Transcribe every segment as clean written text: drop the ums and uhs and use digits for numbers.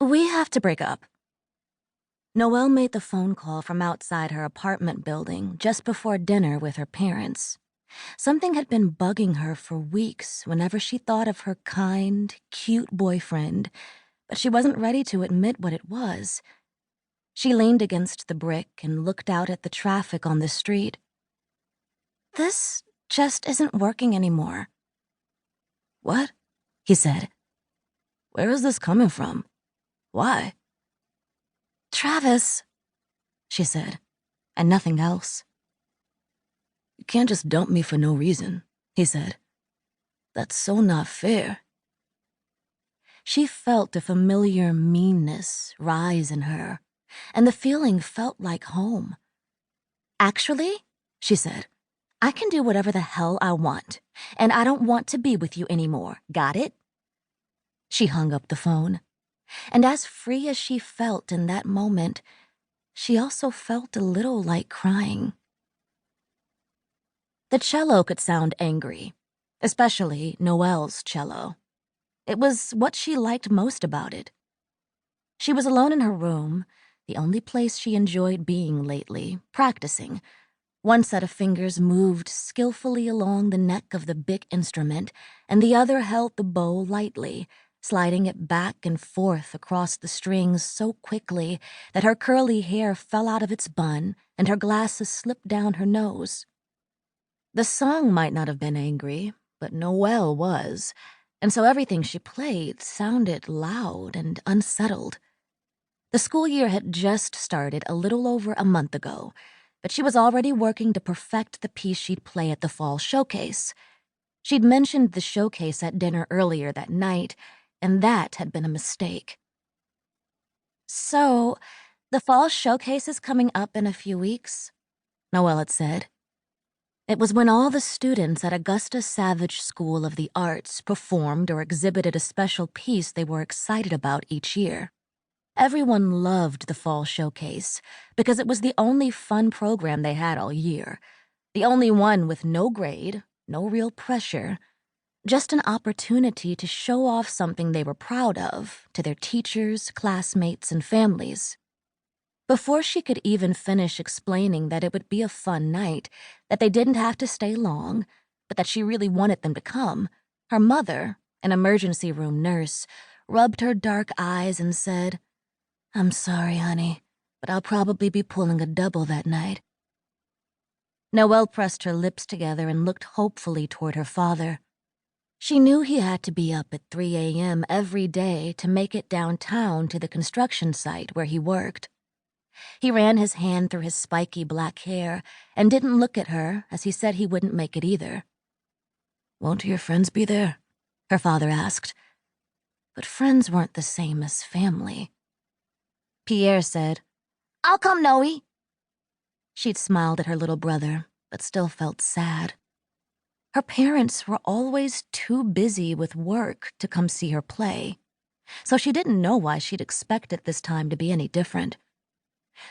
We have to break up. Noelle made the phone call from outside her apartment building just before dinner with her parents. Something had been bugging her for weeks whenever she thought of her kind, cute boyfriend, but she wasn't ready to admit what it was. She leaned against the brick and looked out at the traffic on the street. This just isn't working anymore. What? He said. Where is this coming from? Why? Travis, she said, and nothing else. You can't just dump me for no reason, he said. That's so not fair. She felt a familiar meanness rise in her, and the feeling felt like home. Actually, she said, I can do whatever the hell I want, and I don't want to be with you anymore. Got it? She hung up the phone, and as free as she felt in that moment, she also felt a little like crying. The cello could sound angry, especially Noelle's cello. It was what she liked most about it. She was alone in her room, the only place she enjoyed being lately, practicing. One set of fingers moved skillfully along the neck of the big instrument, and the other held the bow lightly, sliding it back and forth across the strings so quickly that her curly hair fell out of its bun and her glasses slipped down her nose. The song might not have been angry, but Noelle was, and so everything she played sounded loud and unsettled. The school year had just started a little over a month ago, but she was already working to perfect the piece she'd play at the fall showcase. She'd mentioned the showcase at dinner earlier that night, and that had been a mistake. So, the fall showcase is coming up in a few weeks, Noelle had said. It was when all the students at Augusta Savage School of the Arts performed or exhibited a special piece they were excited about each year. Everyone loved the fall showcase because it was the only fun program they had all year, the only one with no grade, no real pressure, just an opportunity to show off something they were proud of to their teachers, classmates, and families. Before she could even finish explaining that it would be a fun night, that they didn't have to stay long, but that she really wanted them to come, her mother, an emergency room nurse, rubbed her dark eyes and said, I'm sorry, honey, but I'll probably be pulling a double that night. Noelle pressed her lips together and looked hopefully toward her father. She knew he had to be up at 3 a.m. every day to make it downtown to the construction site where he worked. He ran his hand through his spiky black hair and didn't look at her as he said he wouldn't make it either. Won't your friends be there? Her father asked. But friends weren't the same as family. Pierre said, I'll come, Noe. She'd smiled at her little brother, but still felt sad. Her parents were always too busy with work to come see her play, so she didn't know why she'd expect it this time to be any different.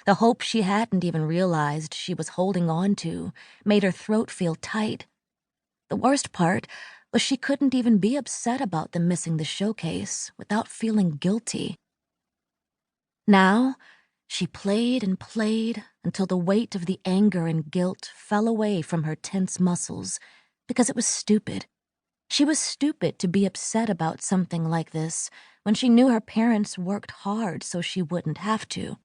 The hope she hadn't even realized she was holding on to made her throat feel tight. The worst part was she couldn't even be upset about them missing the showcase without feeling guilty. Now, she played and played until the weight of the anger and guilt fell away from her tense muscles, because it was stupid. She was stupid to be upset about something like this when she knew her parents worked hard so she wouldn't have to.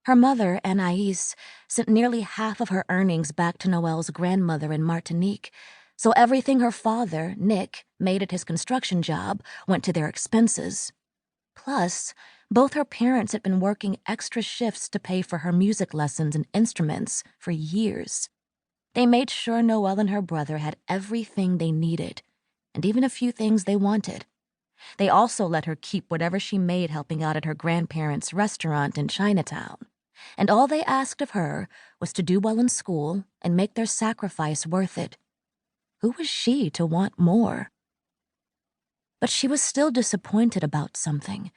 Her mother, Anais, sent nearly half of her earnings back to Noelle's grandmother in Martinique, so everything her father, Nick, made at his construction job went to their expenses. Plus, both her parents had been working extra shifts to pay for her music lessons and instruments for years. They made sure Noelle and her brother had everything they needed, and even a few things they wanted. They also let her keep whatever she made helping out at her grandparents' restaurant in Chinatown. And all they asked of her was to do well in school and make their sacrifice worth it. Who was she to want more? But she was still disappointed about something,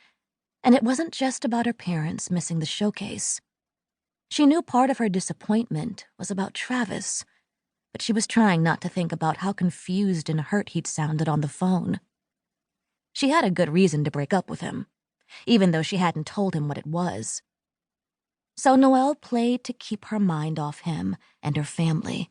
and it wasn't just about her parents missing the showcase. She knew part of her disappointment was about Travis, but she was trying not to think about how confused and hurt he'd sounded on the phone. She had a good reason to break up with him. even though she hadn't told him what it was. So Noelle played to keep her mind off him and her family.